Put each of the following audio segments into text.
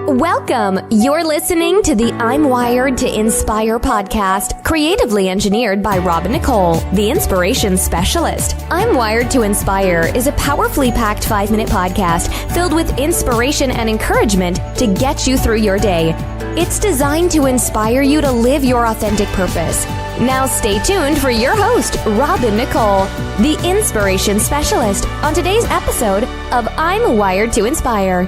Welcome. You're listening to the I'm Wired to Inspire podcast, creatively engineered by Nicole, the inspiration specialist. I'm Wired to Inspire is a powerfully packed 5-minute podcast filled with inspiration and encouragement to get you through your day. It's designed to inspire you to live your authentic purpose. Now stay tuned for your host, Nicole, the inspiration specialist, on today's episode of I'm Wired to Inspire.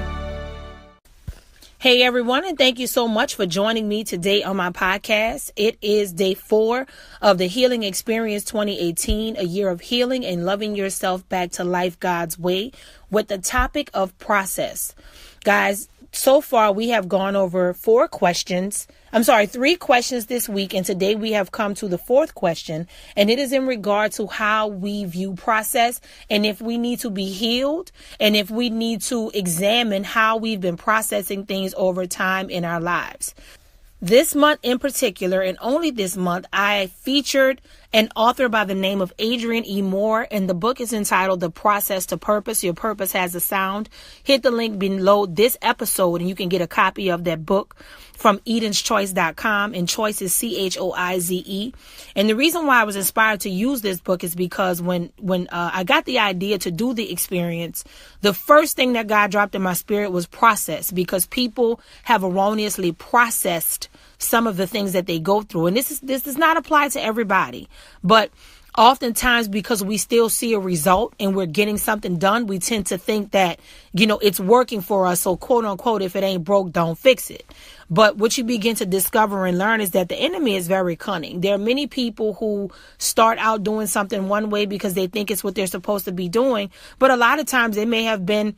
Hey everyone, and thank you so much for joining me today on my podcast. It is day 4 of the Healing Experience 2018, a year of healing and loving yourself back to life God's way, with the topic of process. Guys, so far we have gone over 3 questions this week, and today we have come to the 4th question, and it is in regard to how we view process and if we need to be healed and if we need to examine how we've been processing things over time in our lives. This month in particular, and only this month, I featured an author by the name of ADREINNE, and the book is entitled The Process to Purpose. Your Purpose Has a Sound. Hit the link below this episode and you can get a copy of that book from edenschoice.com, and choice is CHOIZE. And the reason why I was inspired to use this book is because when I got the idea to do the experience, the first thing that God dropped in my spirit was process, because people have erroneously processed some of the things that they go through. And this does not apply to everybody, but oftentimes, because we still see a result and we're getting something done, we tend to think that, it's working for us. So quote unquote, if it ain't broke, don't fix it. But what you begin to discover and learn is that the enemy is very cunning. There are many people who start out doing something one way because they think it's what they're supposed to be doing. But a lot of times they may have been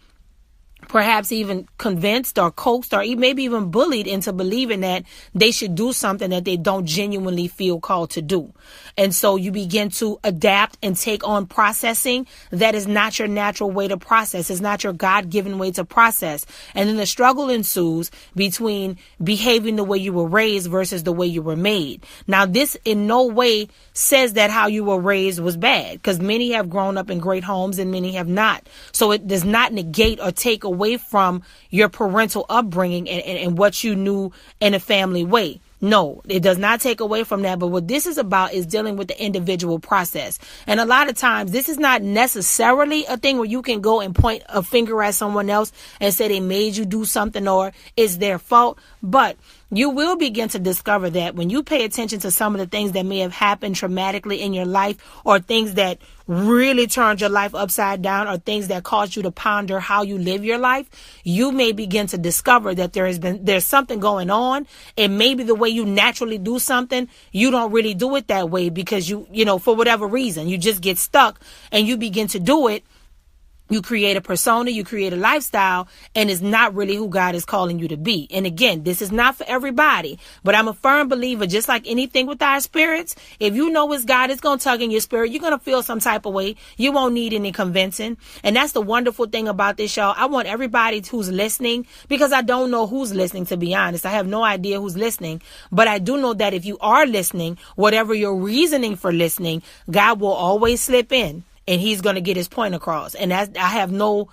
perhaps even convinced or coaxed or maybe even bullied into believing that they should do something that they don't genuinely feel called to do. And so you begin to adapt and take on processing that is not your natural way to process. It's not your God-given way to process. And then the struggle ensues between behaving the way you were raised versus the way you were made. Now, this in no way says that how you were raised was bad, because many have grown up in great homes and many have not. So it does not negate or take away from your parental upbringing and what you knew in a family way. No, it does not take away from that. But what this is about is dealing with the individual process. And a lot of times this is not necessarily a thing where you can go and point a finger at someone else and say they made you do something or it's their fault. But you will begin to discover that when you pay attention to some of the things that may have happened traumatically in your life, or things that really turned your life upside down, or things that caused you to ponder how you live your life, you may begin to discover that there's something going on. And maybe the way you naturally do something, you don't really do it that way because you for whatever reason, you just get stuck and you begin to do it. You create a persona, you create a lifestyle, and it's not really who God is calling you to be. And again, this is not for everybody, but I'm a firm believer, just like anything with our spirits, if you know it's God, it's going to tug in your spirit. You're going to feel some type of way. You won't need any convincing. And that's the wonderful thing about this show. I want everybody who's listening, because I don't know who's listening, to be honest. I have no idea who's listening, but I do know that if you are listening, whatever your reasoning for listening, God will always slip in. And he's going to get his point across. And I have no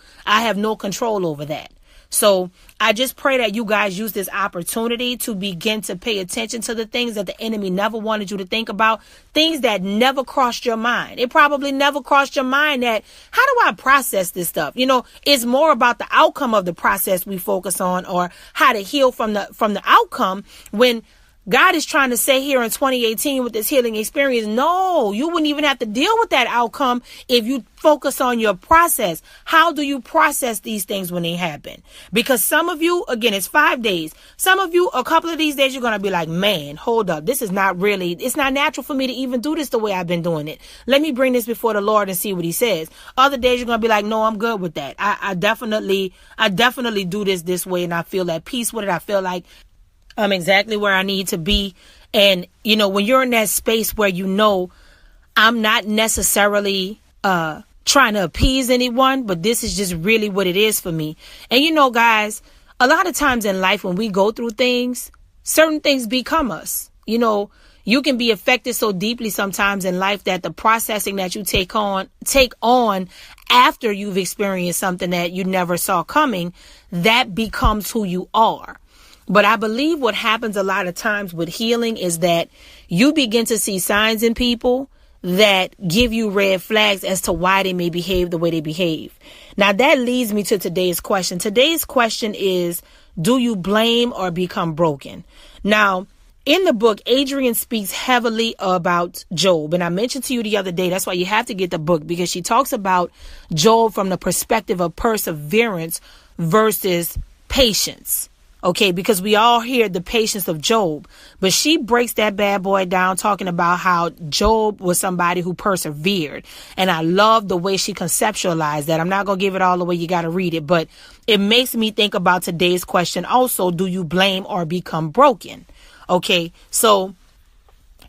control over that. So I just pray that you guys use this opportunity to begin to pay attention to the things that the enemy never wanted you to think about, things that never crossed your mind. It probably never crossed your mind that, how do I process this stuff? It's more about the outcome of the process we focus on, or how to heal from the outcome, when God is trying to say here in 2018 with this healing experience, no, you wouldn't even have to deal with that outcome if you focus on your process. How do you process these things when they happen? Because some of you, again, it's 5 days. Some of you, a couple of these days, you're going to be like, man, hold up. This is not really, it's not natural for me to even do this the way I've been doing it. Let me bring this before the Lord and see what he says. Other days, you're going to be like, no, I'm good with that. I definitely do this way, and I feel at peace with it. I feel like I'm exactly where I need to be. And, when you're in that space where I'm not necessarily trying to appease anyone, but this is just really what it is for me. And, guys, a lot of times in life when we go through things, certain things become us. you can be affected so deeply sometimes in life that the processing that you take on after you've experienced something that you never saw coming, that becomes who you are. But I believe what happens a lot of times with healing is that you begin to see signs in people that give you red flags as to why they may behave the way they behave. Now, that leads me to today's question. Today's question is, do you blame or become broken? Now, in the book, Adrienne speaks heavily about Job. And I mentioned to you the other day, that's why you have to get the book, because she talks about Job from the perspective of perseverance versus patience. Okay, because we all hear the patience of Job, but she breaks that bad boy down talking about how Job was somebody who persevered. And I love the way she conceptualized that. I'm not going to give it all away. You got to read it, but it makes me think about today's question. Also, do you blame or become broken? Okay, so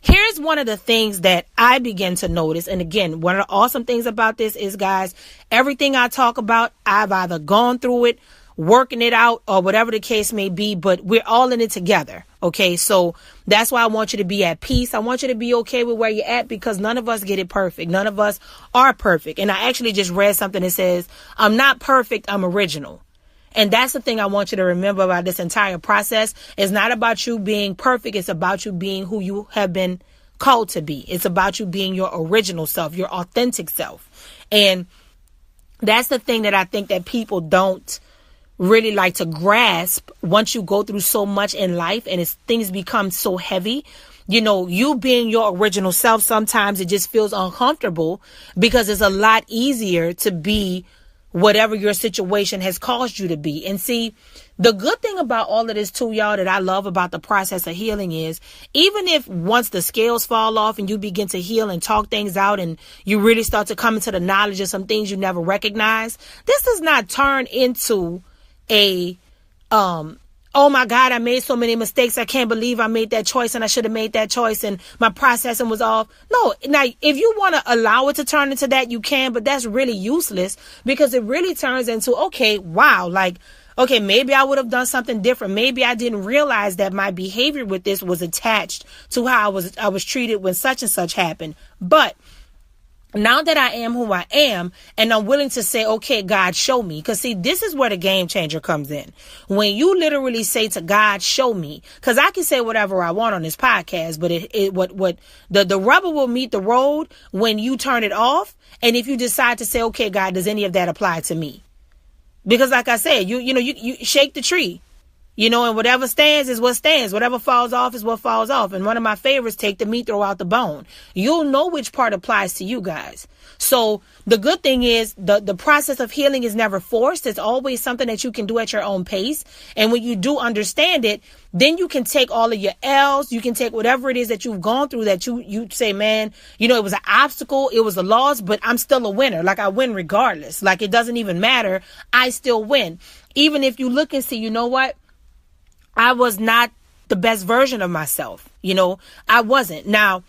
here's one of the things that I begin to notice. And again, one of the awesome things about this is, guys, everything I talk about, I've either gone through it, working it out, or whatever the case may be, but we're all in it together. Okay, so that's why I want you to be at peace. I want you to be okay with where you're at, because none of us get it perfect. None of us are perfect. And I actually just read something that says, I'm not perfect, I'm original. And that's the thing I want you to remember about this entire process. It's not about you being perfect. It's about you being who you have been called to be. It's about you being your original self, your authentic self. And that's the thing that I think that people don't really like to grasp once you go through so much in life and things become so heavy. You know, you being your original self, sometimes it just feels uncomfortable because it's a lot easier to be whatever your situation has caused you to be. And see, the good thing about all of this too, y'all, that I love about the process of healing is, even if once the scales fall off and you begin to heal and talk things out and you really start to come into the knowledge of some things you never recognized, this does not turn into oh my God, I made so many mistakes. I can't believe I made that choice and I should have made that choice and my processing was off. No, now, if you want to allow it to turn into that, you can, but that's really useless, because it really turns into, okay, wow, like, okay, maybe I would have done something different. Maybe I didn't realize that my behavior with this was attached to how I was treated when such and such happened. But now that I am who I am, and I'm willing to say, okay, God, show me. Because see, this is where the game changer comes in. When you literally say to God, show me. Because I can say whatever I want on this podcast, but the rubber will meet the road when you turn it off. And if you decide to say, okay, God, does any of that apply to me? Because like I said, you shake the tree. And whatever stands is what stands. Whatever falls off is what falls off. And one of my favorites, take the meat, throw out the bone. You'll know which part applies to you guys. So the good thing is the process of healing is never forced. It's always something that you can do at your own pace. And when you do understand it, then you can take all of your L's. You can take whatever it is that you've gone through that you say, man, it was an obstacle. It was a loss, but I'm still a winner. Like, I win regardless. Like, it doesn't even matter. I still win. Even if you look and see, you know what? I was not the best version of myself. I wasn't. Now,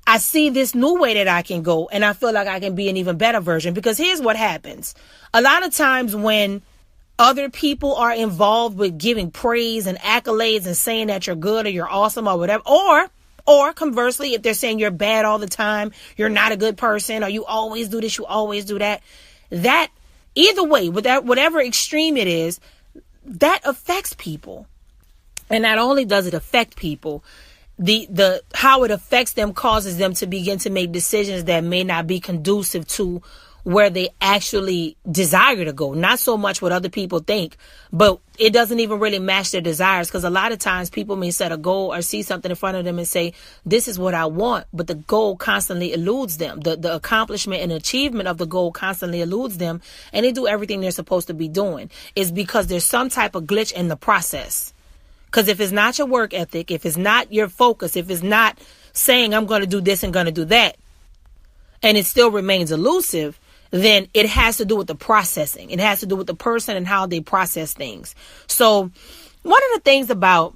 I see this new way that I can go, and I feel like I can be an even better version, because here's what happens. A lot of times when other people are involved with giving praise and accolades and saying that you're good or you're awesome or whatever, or conversely, if they're saying you're bad all the time, you're not a good person, or you always do this, you always do that, that either way, whatever extreme it is, that affects people. And not only does it affect people, the how it affects them causes them to begin to make decisions that may not be conducive to where they actually desire to go. Not so much what other people think, but it doesn't even really match their desires, because a lot of times people may set a goal or see something in front of them and say, this is what I want, but the goal constantly eludes them. The accomplishment and achievement of the goal constantly eludes them, and they do everything they're supposed to be doing. It's because there's some type of glitch in the process. Because if it's not your work ethic, if it's not your focus, if it's not saying I'm going to do this and going to do that, and it still remains elusive, then it has to do with the processing. It has to do with the person and how they process things. So one of the things about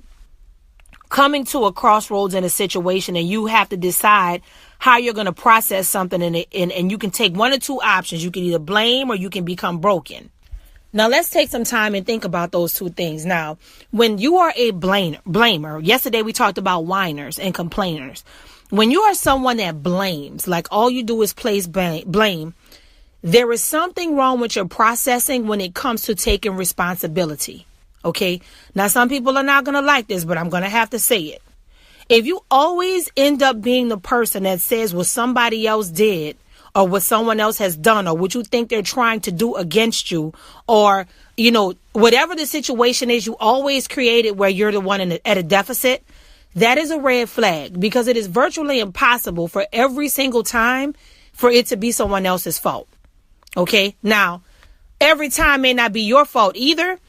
coming to a crossroads in a situation, and you have to decide how you're going to process something, and you can take one or two options. You can either blame or you can become broken. Now, let's take some time and think about those two things. Now, when you are a blamer, yesterday we talked about whiners and complainers. When you are someone that blames, like all you do is place blame, there is something wrong with your processing when it comes to taking responsibility. Okay. Now, some people are not going to like this, but I'm going to have to say it. If you always end up being the person that says what somebody else did or what someone else has done or what you think they're trying to do against you, or, you know, whatever the situation is, you always create it where you're the one at a deficit. That is a red flag, because it is virtually impossible for every single time for it to be someone else's fault. Okay. Now, every time may not be your fault either.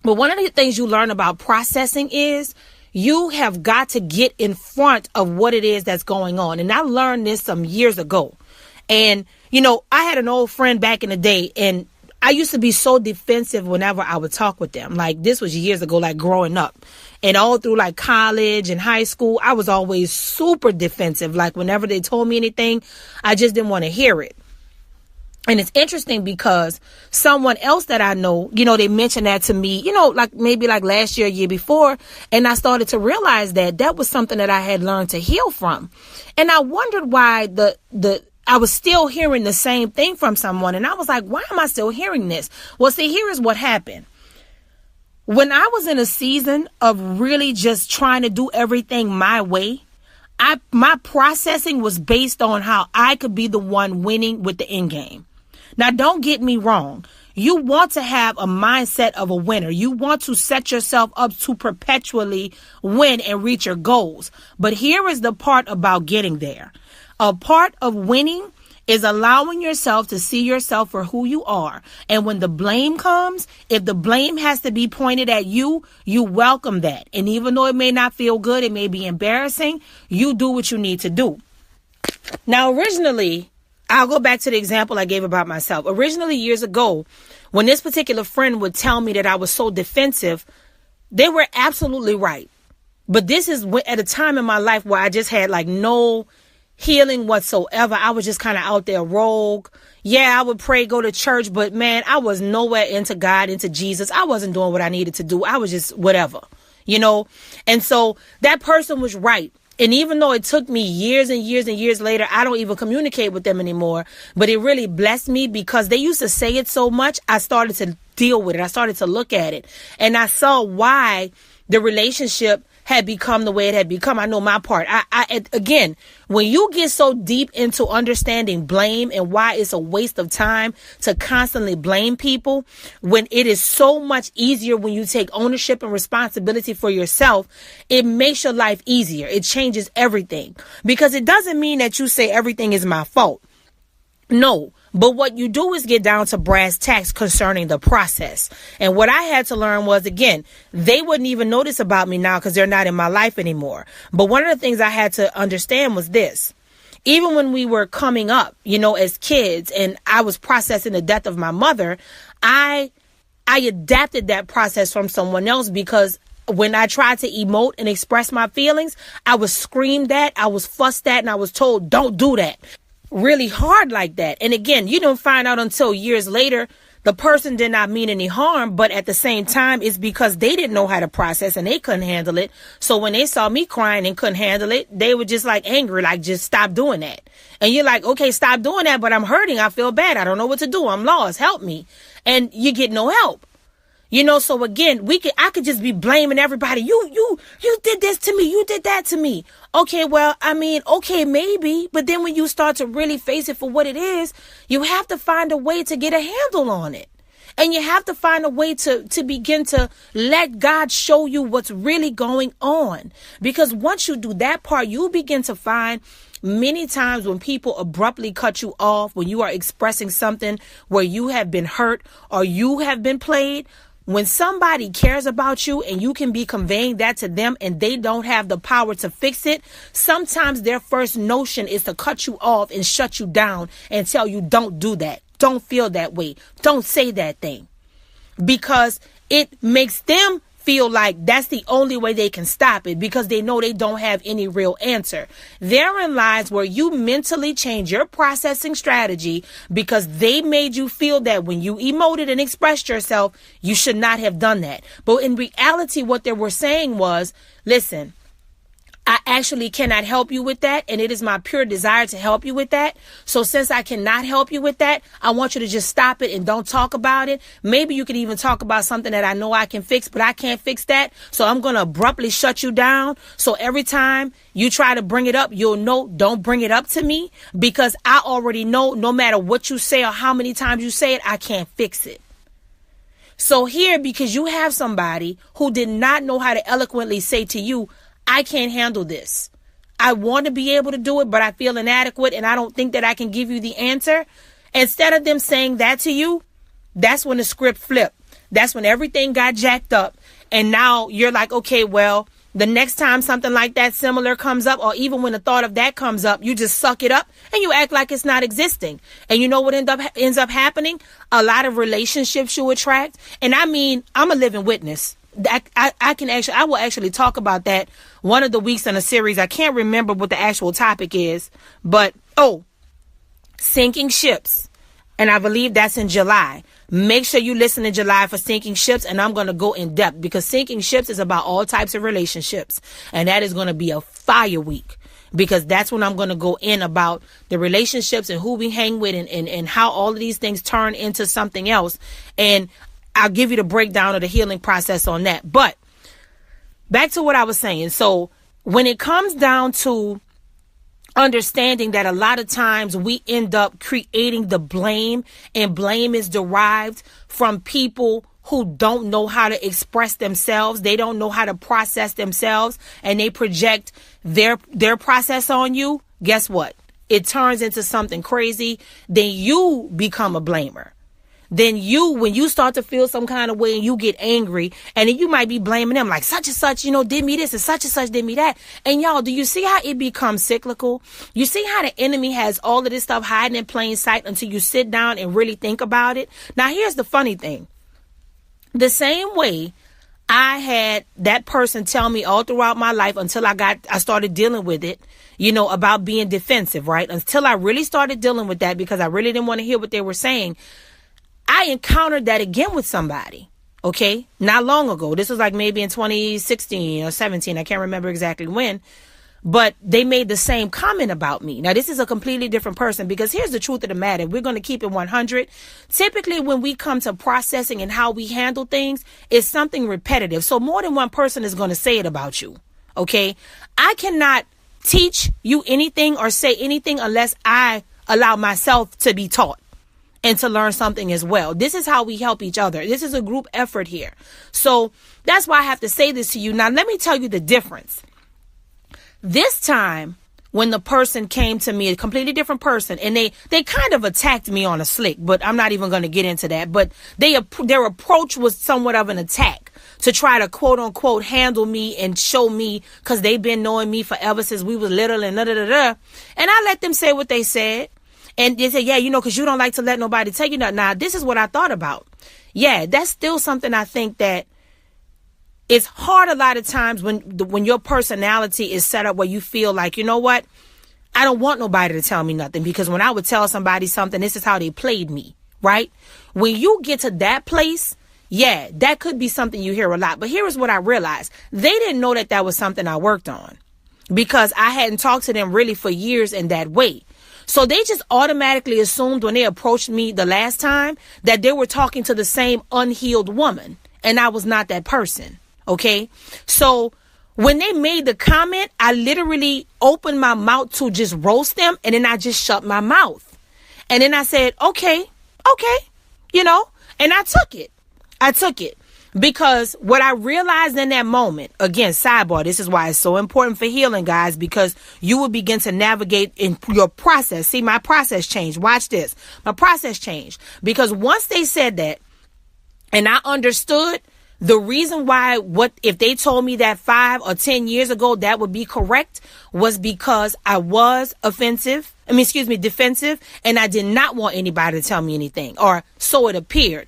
But one of the things you learn about processing is you have got to get in front of what it is that's going on. And I learned this some years ago. And, you know, I had an old friend back in the day, and I used to be so defensive whenever I would talk with them. Like, this was years ago, like growing up. And all through like college and high school, I was always super defensive. Like, whenever they told me anything, I just didn't want to hear it. And it's interesting because someone else that I know, you know, they mentioned that to me, you know, like maybe like last year, year before. And I started to realize that that was something that I had learned to heal from. And I wondered why I was still hearing the same thing from someone. And I was like, why am I still hearing this? Well, see, here is what happened. When I was in a season of really just trying to do everything my way, my processing was based on how I could be the one winning with the end game. Now, don't get me wrong. You want to have a mindset of a winner. You want to set yourself up to perpetually win and reach your goals. But here is the part about getting there. A part of winning is allowing yourself to see yourself for who you are. And when the blame comes, if the blame has to be pointed at you, you welcome that. And even though it may not feel good, it may be embarrassing, you do what you need to do. Now, originally, I'll go back to the example I gave about myself. Originally, years ago, when this particular friend would tell me that I was so defensive, they were absolutely right. But this is at a time in my life where I just had like no healing whatsoever. I was just kind of out there rogue. Yeah, I would pray, go to church, but man, I was nowhere into God, into Jesus. I wasn't doing what I needed to do. I was just whatever, you know? And so that person was right. And even though it took me years and years and years later, I don't even communicate with them anymore. But it really blessed me because they used to say it so much. I started to deal with it. I started to look at it. And I saw why the relationship had become the way it had become. I know my part. Again, when you get so deep into understanding blame and why it's a waste of time to constantly blame people, when it is so much easier when you take ownership and responsibility for yourself, it makes your life easier. It changes everything, because it doesn't mean that you say everything is my fault. No. But what you do is get down to brass tacks concerning the process. And what I had to learn was, again, they wouldn't even notice about me now because they're not in my life anymore. But one of the things I had to understand was this. Even when we were coming up, you know, as kids, and I was processing the death of my mother, I adapted that process from someone else, because when I tried to emote and express my feelings, I was screamed at, I was fussed at, and I was told, don't do that. Really hard like that. And again, you don't find out until years later the person did not mean any harm, but at the same time, it's because they didn't know how to process and they couldn't handle it. So when they saw me crying and couldn't handle it, they were just like angry, like, just stop doing that. And you're like, okay, stop doing that, but I'm hurting. I feel bad. I don't know what to do. I'm lost. Help me. And you get no help. You know, so again, I could just be blaming everybody. You did this to me. You did that to me. Okay, well, I mean, okay, maybe. But then when you start to really face it for what it is, you have to find a way to get a handle on it. And you have to find a way to begin to let God show you what's really going on. Because once you do that part, you begin to find many times when people abruptly cut you off, when you are expressing something where you have been hurt or you have been played, when somebody cares about you and you can be conveying that to them and they don't have the power to fix it, sometimes their first notion is to cut you off and shut you down and tell you, don't do that. Don't feel that way. Don't say that thing. Because it makes them feel like that's the only way they can stop it because they know they don't have any real answer. Therein lies where you mentally change your processing strategy because they made you feel that when you emoted and expressed yourself, you should not have done that. But in reality, what they were saying was, listen, I actually cannot help you with that, and it is my pure desire to help you with that. So since I cannot help you with that, I want you to just stop it and don't talk about it. Maybe you could even talk about something that I know I can fix, but I can't fix that. So I'm going to abruptly shut you down. So every time you try to bring it up, you'll know, don't bring it up to me, because I already know no matter what you say or how many times you say it, I can't fix it. So here, because you have somebody who did not know how to eloquently say to you, I can't handle this. I want to be able to do it, but I feel inadequate and I don't think that I can give you the answer. Instead of them saying that to you, that's when the script flipped. That's when everything got jacked up. And now you're like, okay, well, the next time something like that similar comes up, or even when the thought of that comes up, you just suck it up and you act like it's not existing. And you know what ends up happening? A lot of relationships you attract. And I mean, I'm a living witness. I will actually talk about that one of the weeks in a series. I can't remember what the actual topic is, but sinking ships. And I believe that's in July. Make sure you listen in July for sinking ships. And I'm going to go in depth because sinking ships is about all types of relationships. And that is going to be a fire week, because that's when I'm going to go in about the relationships and who we hang with and how all of these things turn into something else. And I'll give you the breakdown of the healing process on that. But back to what I was saying. So when it comes down to understanding that a lot of times we end up creating the blame, and blame is derived from people who don't know how to express themselves. They don't know how to process themselves, and they project their process on you. Guess what? It turns into something crazy. Then you become a blamer. Then when you start to feel some kind of way and you get angry, and then you might be blaming them like such and such, did me this and such did me that. And y'all, do you see how it becomes cyclical? You see how the enemy has all of this stuff hiding in plain sight until you sit down and really think about it? Now, here's the funny thing. The same way I had that person tell me all throughout my life until I started dealing with it, about being defensive, right? Until I really started dealing with that, because I really didn't want to hear what they were saying. I encountered that again with somebody, okay? Not long ago. This was like maybe in 2016 or 17. I can't remember exactly when. But they made the same comment about me. Now, this is a completely different person, because here's the truth of the matter. We're going to keep it 100. Typically, when we come to processing and how we handle things, it's something repetitive. So more than one person is going to say it about you, okay? I cannot teach you anything or say anything unless I allow myself to be taught and to learn something as well. This is how we help each other. This is a group effort here. So that's why I have to say this to you. Now, let me tell you the difference. This time, when the person came to me, a completely different person, and they kind of attacked me on a slick, but I'm not even going to get into that. But their approach was somewhat of an attack to try to quote unquote handle me and show me, because they've been knowing me forever since we was little and da-da-da-da. And I let them say what they said. And they say, yeah, because you don't like to let nobody tell you nothing. Now, this is what I thought about. Yeah, that's still something I think that it's hard a lot of times when your personality is set up where you feel like, you know what? I don't want nobody to tell me nothing, because when I would tell somebody something, this is how they played me, right? When you get to that place, yeah, that could be something you hear a lot. But here is what I realized. They didn't know that was something I worked on, because I hadn't talked to them really for years in that way. So they just automatically assumed when they approached me the last time that they were talking to the same unhealed woman. And I was not that person. Okay. So when they made the comment, I literally opened my mouth to just roast them. And then I just shut my mouth. And then I said, okay, and I took it. Because what I realized in that moment, again, sidebar, this is why it's so important for healing, guys, because you will begin to navigate in your process. See, my process changed. Watch this. My process changed because once they said that, and I understood the reason why, if they told me that 5 or 10 years ago, that would be correct, was because I was defensive, and I did not want anybody to tell me anything, or so it appeared.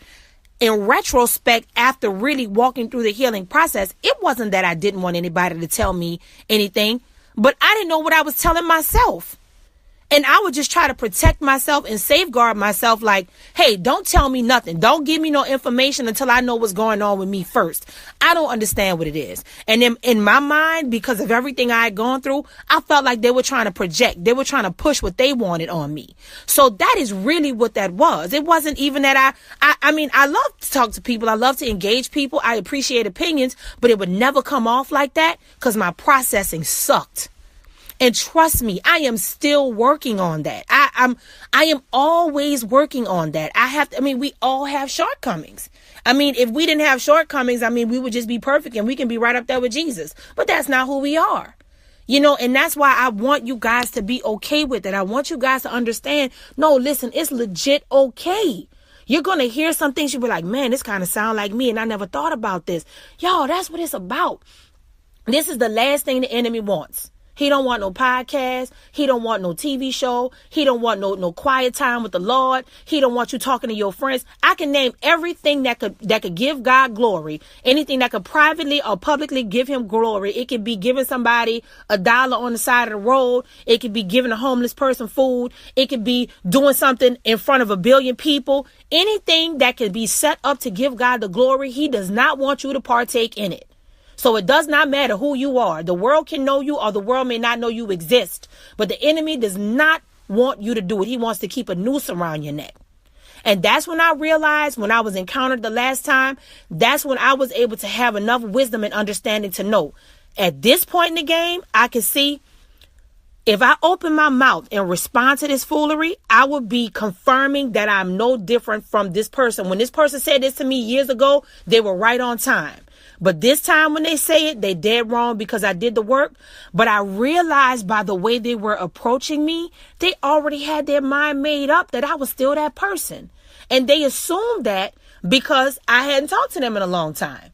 in retrospect, after really walking through the healing process, it wasn't that I didn't want anybody to tell me anything, but I didn't know what I was telling myself. And I would just try to protect myself and safeguard myself like, hey, don't tell me nothing. Don't give me no information until I know what's going on with me first. I don't understand what it is. And then in my mind, because of everything I had gone through, I felt like they were trying to project. They were trying to push what they wanted on me. So that is really what that was. It wasn't even that I mean, I love to talk to people. I love to engage people. I appreciate opinions, but it would never come off like that because my processing sucked. And trust me, I am still working on that. I am always working on that. We all have shortcomings. I mean, if we didn't have shortcomings, we would just be perfect and we can be right up there with Jesus. But that's not who we are. And that's why I want you guys to be okay with it. I want you guys to understand, no, listen, it's legit okay. You're going to hear some things you'll be like, man, this kind of sound like me and I never thought about this. Y'all, that's what it's about. This is the last thing the enemy wants. He don't want no podcast. He don't want no TV show. He don't want no quiet time with the Lord. He don't want you talking to your friends. I can name everything that could give God glory. Anything that could privately or publicly give him glory. It could be giving somebody $1 on the side of the road. It could be giving a homeless person food. It could be doing something in front of 1 billion people. Anything that could be set up to give God the glory, he does not want you to partake in it. So it does not matter who you are. The world can know you or the world may not know you exist. But the enemy does not want you to do it. He wants to keep a noose around your neck. And that's when I realized, when I was encountered the last time, that's when I was able to have enough wisdom and understanding to know at this point in the game, I can see if I open my mouth and respond to this foolery, I would be confirming that I'm no different from this person. When this person said this to me years ago, they were right on time. But this time when they say it, they dead wrong because I did the work. But I realized by the way they were approaching me, they already had their mind made up that I was still that person. And they assumed that because I hadn't talked to them in a long time.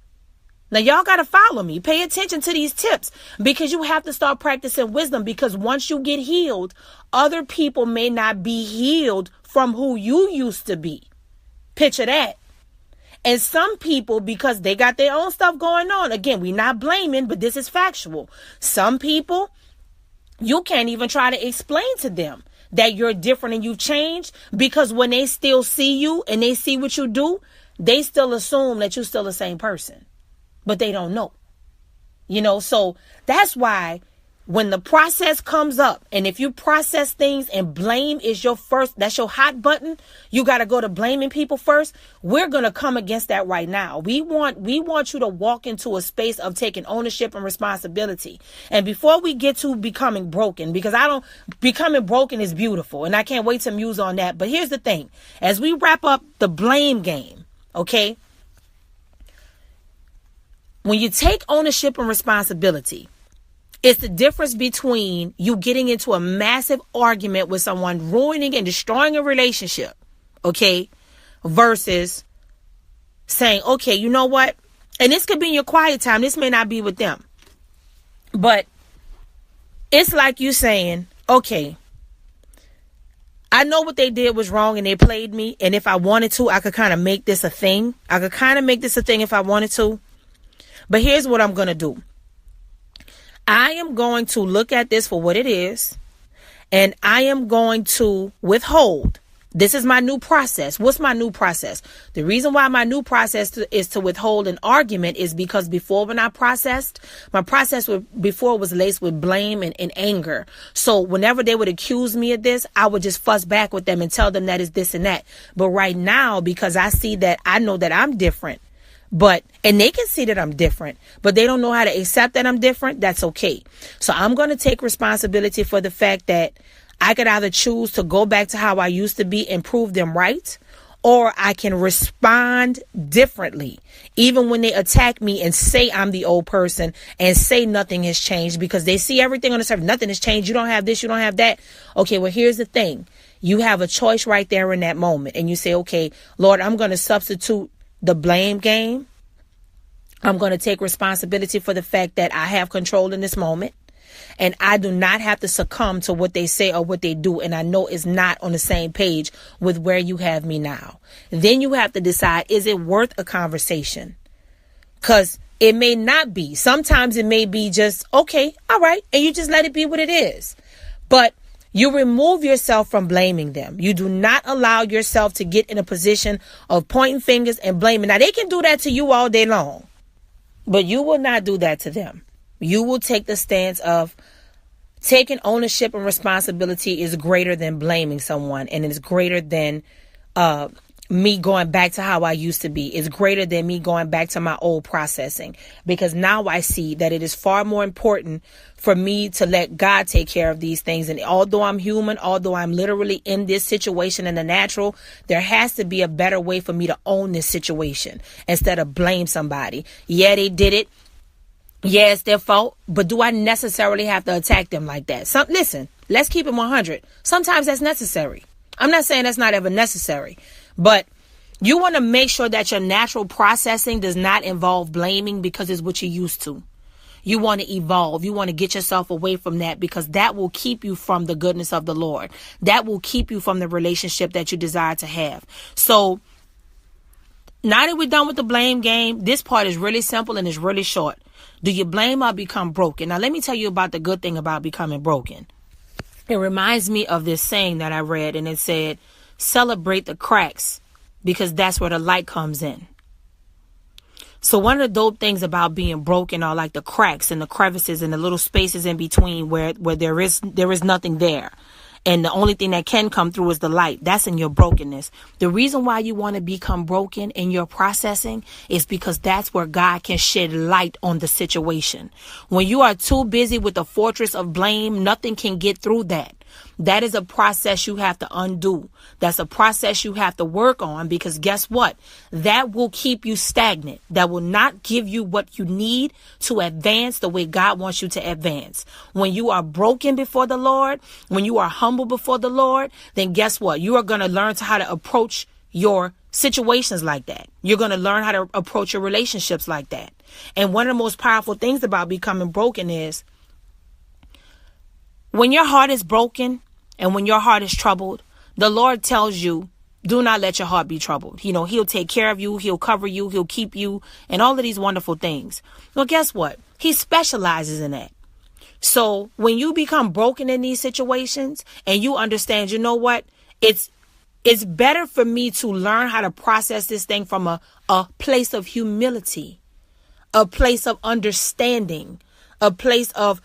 Now, y'all got to follow me. Pay attention to these tips because you have to start practicing wisdom, because once you get healed, other people may not be healed from who you used to be. Picture that. And some people, because they got their own stuff going on, again, we're not blaming, but this is factual. Some people, you can't even try to explain to them that you're different and you've changed, because when they still see you and they see what you do, they still assume that you're still the same person, but they don't know. So that's why when the process comes up, and if you process things and blame is that's your hot button, you got to go to blaming people first. We're going to come against that right now. We want you to walk into a space of taking ownership and responsibility. And before we get to becoming broken, because becoming broken is beautiful and I can't wait to muse on that. But here's the thing, as we wrap up the blame game, okay? When you take ownership and responsibility, it's the difference between you getting into a massive argument with someone, ruining and destroying a relationship, okay, versus saying, okay, you know what? And this could be in your quiet time. This may not be with them. But it's like you saying, okay, I know what they did was wrong and they played me. And if I wanted to, I could kind of make this a thing. If I wanted to. But here's what I'm going to do. I am going to look at this for what it is, and I am going to withhold. This is my new process. What's my new process? The reason why my new process is to withhold an argument is because before, when I processed, my process before was laced with blame and anger. So whenever they would accuse me of this, I would just fuss back with them and tell them that it's this and that. But right now, because I know that I'm different, and they can see that I'm different, but they don't know how to accept that I'm different. That's okay. So I'm going to take responsibility for the fact that I could either choose to go back to how I used to be and prove them right, or I can respond differently, even when they attack me and say I'm the old person and say nothing has changed, because they see everything on the surface. Nothing has changed. You don't have this. You don't have that. Okay, well, here's the thing. You have a choice right there in that moment. And you say, okay, Lord, I'm going to substitute the blame game. I'm going to take responsibility for the fact that I have control in this moment. and I do not have to succumb to what they say or what they do, and I know it's not on the same page with where you have me now, then you have to decide, is it worth a conversation? Because it may not be. Sometimes it may be just, okay, all right, and you just let it be what it is. But you remove yourself from blaming them. You do not allow yourself to get in a position of pointing fingers and blaming. Now, they can do that to you all day long, but you will not do that to them. You will take the stance of taking ownership and responsibility is greater than blaming someone, and it is greater than me going back to how I used to be. It's greater than me going back to my old processing, because now I see that it is far more important for me to let God take care of these things. And although I'm human, although I'm literally in this situation in the natural, there has to be a better way for me to own this situation instead of blame somebody. Yeah, they did it. Yeah, it's their fault. But do I necessarily have to attack them like that? Listen, let's keep it 100. Sometimes that's necessary. I'm not saying that's not ever necessary. But you want to make sure that your natural processing does not involve blaming, because it's what you're used to. You want to evolve. You want to get yourself away from that, because that will keep you from the goodness of the Lord. That will keep you from the relationship that you desire to have. So now that we're done with the blame game, this part is really simple and it's really short. Do you blame or become broken? Now, let me tell you about the good thing about becoming broken. It reminds me of this saying that I read, and it said, celebrate the cracks, because that's where the light comes in. So one of the dope things about being broken are like the cracks and the crevices and the little spaces in between where there is nothing there. And the only thing that can come through is the light. That's in your brokenness. The reason why you want to become broken in your processing is because that's where God can shed light on the situation. When you are too busy with the fortress of blame, nothing can get through that. That is a process you have to undo. That's a process you have to work on, because guess what? That will keep you stagnant. That will not give you what you need to advance the way God wants you to advance. When you are broken before the Lord, when you are humble before the Lord, then guess what? You are going to learn how to approach your situations like that. You're going to learn how to approach your relationships like that. And one of the most powerful things about becoming broken is when your heart is broken and when your heart is troubled, the Lord tells you, do not let your heart be troubled. You know, he'll take care of you. He'll cover you. He'll keep you, and all of these wonderful things. Well, guess what? He specializes in that. So when you become broken in these situations and you understand, you know what? It's better for me to learn how to process this thing from a place of humility, a place of understanding, a place of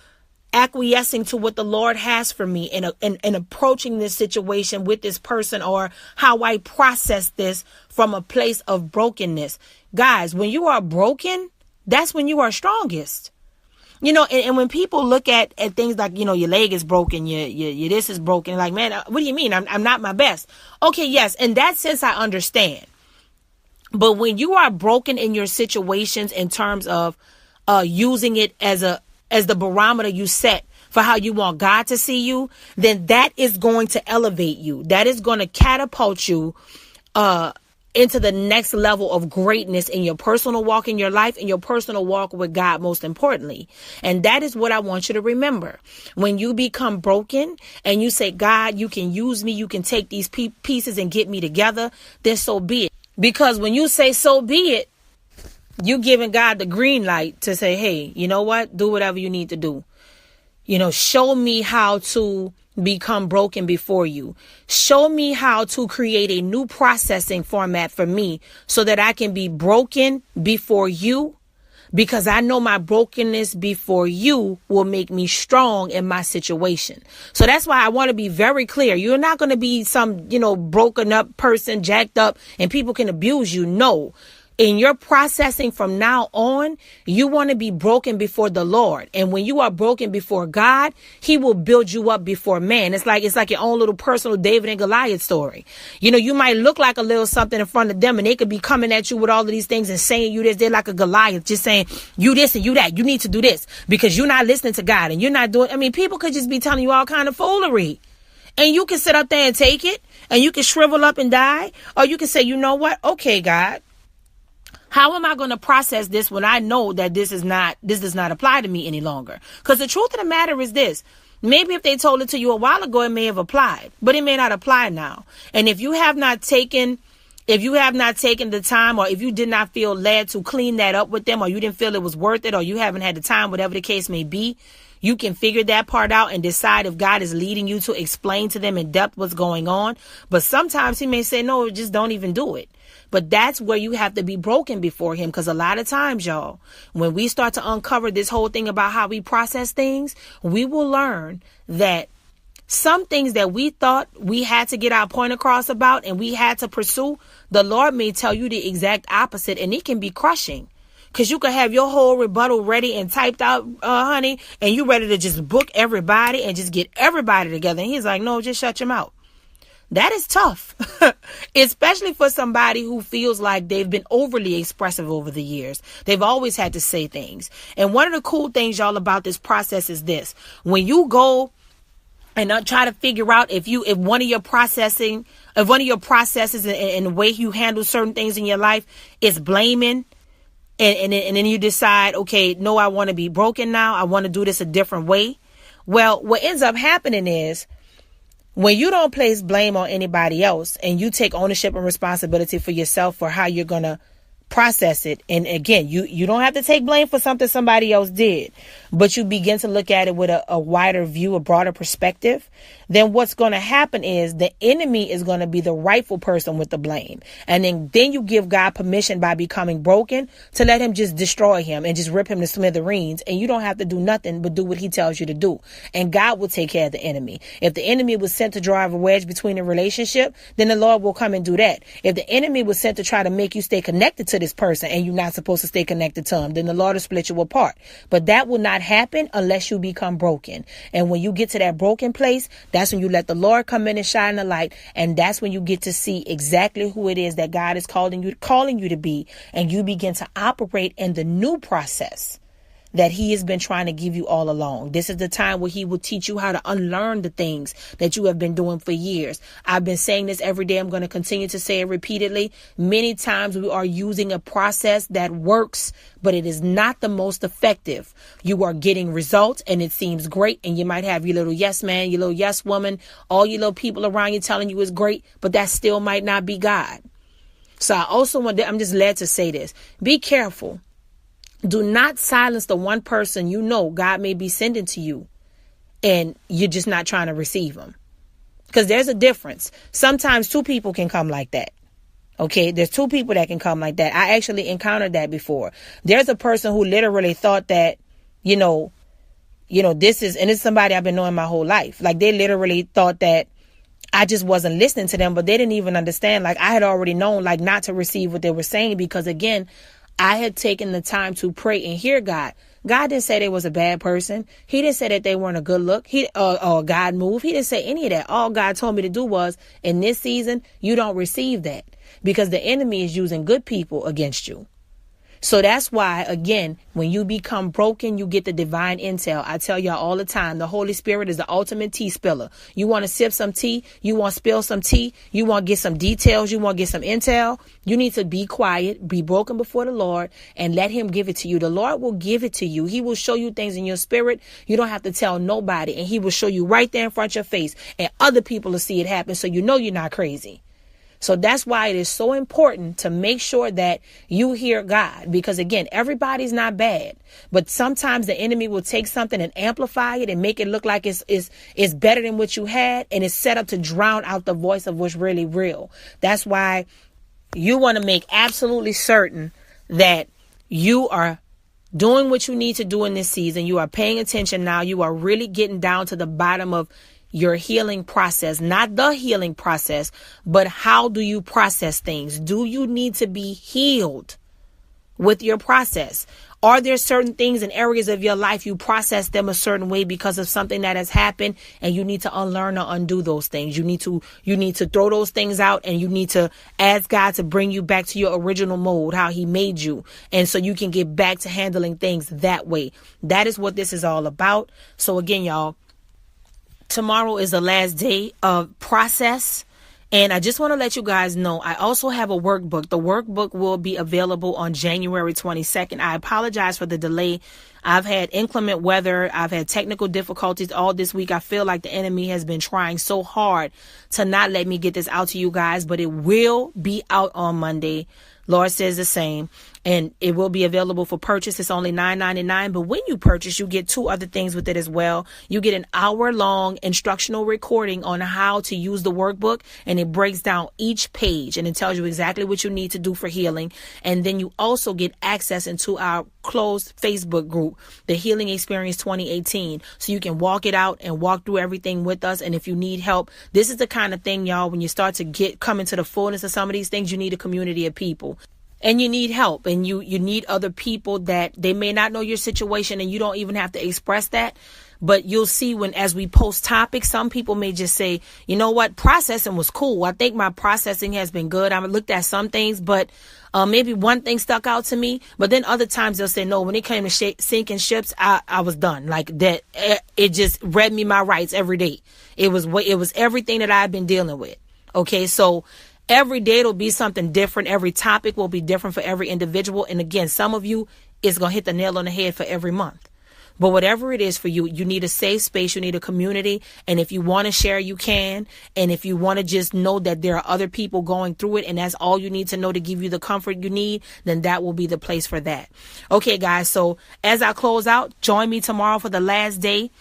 acquiescing to what the Lord has for me and approaching this situation with this person, or how I process this from a place of brokenness. Guys, when you are broken, that's when you are strongest. You know, and when people look at things like, you know, your leg is broken, your this is broken, like, man, what do you mean? I'm not my best. Okay, yes, in that sense, I understand. But when you are broken in your situations in terms of using it as the barometer you set for how you want God to see you, then that is going to elevate you. That is going to catapult you into the next level of greatness in your personal walk in your life, and your personal walk with God, most importantly. And that is what I want you to remember. When you become broken and you say, God, you can use me, you can take these pieces and get me together, then so be it. Because when you say so be it, you giving God the green light to say, hey, you know what? Do whatever you need to do. You know, show me how to become broken before you. Show me how to create a new processing format for me so that I can be broken before you, because I know my brokenness before you will make me strong in my situation. So that's why I want to be very clear. You're not going to be some, you know, broken up person, jacked up, and people can abuse you. No. In your processing from now on, you want to be broken before the Lord. And when you are broken before God, he will build you up before man. It's like your own little personal David and Goliath story. You know, you might look like a little something in front of them, and they could be coming at you with all of these things and saying you this. They're like a Goliath, just saying you this and you that. You need to do this because you're not listening to God and you're not doing. I mean, people could just be telling you all kind of foolery. And you can sit up there and take it, and you can shrivel up and die. Or you can say, you know what? Okay, God. How am I going to process this when I know that this does not apply to me any longer? Because the truth of the matter is this. Maybe if they told it to you a while ago, it may have applied, but it may not apply now. And if you have not taken the time, or if you did not feel led to clean that up with them, or you didn't feel it was worth it, or you haven't had the time, whatever the case may be, you can figure that part out and decide if God is leading you to explain to them in depth what's going on. But sometimes he may say, no, just don't even do it. But that's where you have to be broken before him. Because a lot of times, y'all, when we start to uncover this whole thing about how we process things, we will learn that some things that we thought we had to get our point across about and we had to pursue, the Lord may tell you the exact opposite, and it can be crushing. Because you could have your whole rebuttal ready and typed out, honey, and you ready to just book everybody and just get everybody together. And he's like, no, just shut your mouth. That is tough, especially for somebody who feels like they've been overly expressive over the years. They've always had to say things. And one of the cool things, y'all, about this process is this. When you go and try to figure out if one of your processes and the way you handle certain things in your life is blaming, and then you decide, okay, no, I want to be broken now. I want to do this a different way. Well, what ends up happening is, when you don't place blame on anybody else and you take ownership and responsibility for yourself for how you're going to process it. And again, you don't have to take blame for something somebody else did, but you begin to look at it with a wider view, a broader perspective. Then what's going to happen is the enemy is going to be the rightful person with the blame. And then you give God permission by becoming broken to let him just destroy him and just rip him to smithereens. And you don't have to do nothing but do what he tells you to do. And God will take care of the enemy. If the enemy was sent to drive a wedge between a relationship, then the Lord will come and do that. If the enemy was sent to try to make you stay connected to this person and you're not supposed to stay connected to him, then the Lord will split you apart. But that will not happen unless you become broken. And when you get to that broken place, that's when you let the Lord come in and shine the light. And that's when you get to see exactly who it is that God is calling you to be. And you begin to operate in the new process that he has been trying to give you all along. This is the time where he will teach you how to unlearn the things that you have been doing for years. I've been saying this every day. I'm going to continue to say it repeatedly. Many times we are using a process that works, but it is not the most effective. You are getting results and it seems great. And you might have your little yes man, your little yes woman, all your little people around you telling you it's great, but that still might not be God. So I'm just led to say this. Be careful. Do not silence the one person you know God may be sending to you and you're just not trying to receive them. Because there's a difference. Sometimes two people can come like that. Okay, there's two people that can come like that. I actually encountered that before. There's a person who literally thought that, this is somebody I've been knowing my whole life. Like they literally thought that I just wasn't listening to them, but they didn't even understand. Like I had already known, like not to receive what they were saying because again, I had taken the time to pray and hear God. God didn't say they was a bad person. He didn't say that they weren't a good look. Or God move. He didn't say any of that. All God told me to do was in this season, you don't receive that because the enemy is using good people against you. So that's why, again, when you become broken, you get the divine intel. I tell y'all all the time, the Holy Spirit is the ultimate tea spiller. You want to sip some tea? You want to spill some tea? You want to get some details? You want to get some intel? You need to be quiet, be broken before the Lord, and let him give it to you. The Lord will give it to you. He will show you things in your spirit. You don't have to tell nobody, and he will show you right there in front of your face, and other people will see it happen, so you know you're not crazy. So that's why it is so important to make sure that you hear God, because again, everybody's not bad, but sometimes the enemy will take something and amplify it and make it look like it's better than what you had. And it's set up to drown out the voice of what's really real. That's why you want to make absolutely certain that you are doing what you need to do in this season. You are paying attention now. You are really getting down to the bottom of your healing process, not the healing process, but how do you process things? Do you need to be healed with your process? Are there certain things in areas of your life you process them a certain way because of something that has happened and you need to unlearn or undo those things? You need to throw those things out and you need to ask God to bring you back to your original mode, how he made you. And so you can get back to handling things that way. That is what this is all about. So again, y'all, tomorrow is the last day of process. And I just want to let you guys know, I also have a workbook. The workbook will be available on January 22nd. I apologize for the delay. I've had inclement weather. I've had technical difficulties all this week. I feel like the enemy has been trying so hard to not let me get this out to you guys, but it will be out on Monday. Lord says the same, and it will be available for purchase. It's only $9.99, but when you purchase, you get two other things with it as well. You get an hour-long instructional recording on how to use the workbook, and it breaks down each page, and it tells you exactly what you need to do for healing. And then you also get access into our closed Facebook group, the Healing Experience 2018, so you can walk it out and walk through everything with us. And if you need help, this is the kind of thing, y'all, when you start to come into the fullness of some of these things, you need a community of people. And you need help, and you need other people that they may not know your situation, and you don't even have to express that. But you'll see as we post topics, some people may just say, you know what, processing was cool. I think my processing has been good. I've looked at some things, but maybe one thing stuck out to me. But then other times they'll say, no, when it came to sinking ships, I was done. Like that, it just read me my rights every day. It was everything that I've been dealing with. Okay, so every day it'll be something different. Every topic will be different for every individual. And again, some of you, it's going to hit the nail on the head for every month. But whatever it is for you, you need a safe space. You need a community. And if you want to share, you can. And if you want to just know that there are other people going through it, and that's all you need to know to give you the comfort you need, then that will be the place for that. Okay, guys. So as I close out, join me tomorrow for the last day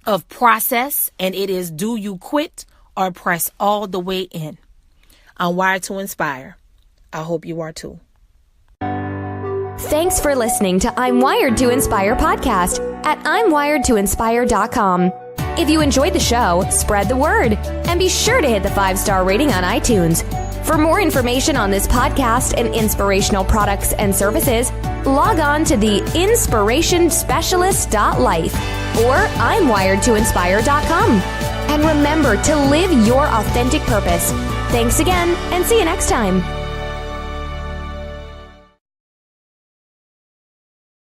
of process. And it is, do you quit or press all the way in? I'm wired to inspire. I hope you are too. Thanks for listening to I'm Wired to Inspire podcast at I'mWiredToInspire.com. If you enjoyed the show, spread the word and be sure to hit the 5-star rating on iTunes. For more information on this podcast and inspirational products and services, log on to the inspirationspecialist.life or I'mWiredToInspire.com. And remember to live your authentic purpose. Thanks again, and see you next time.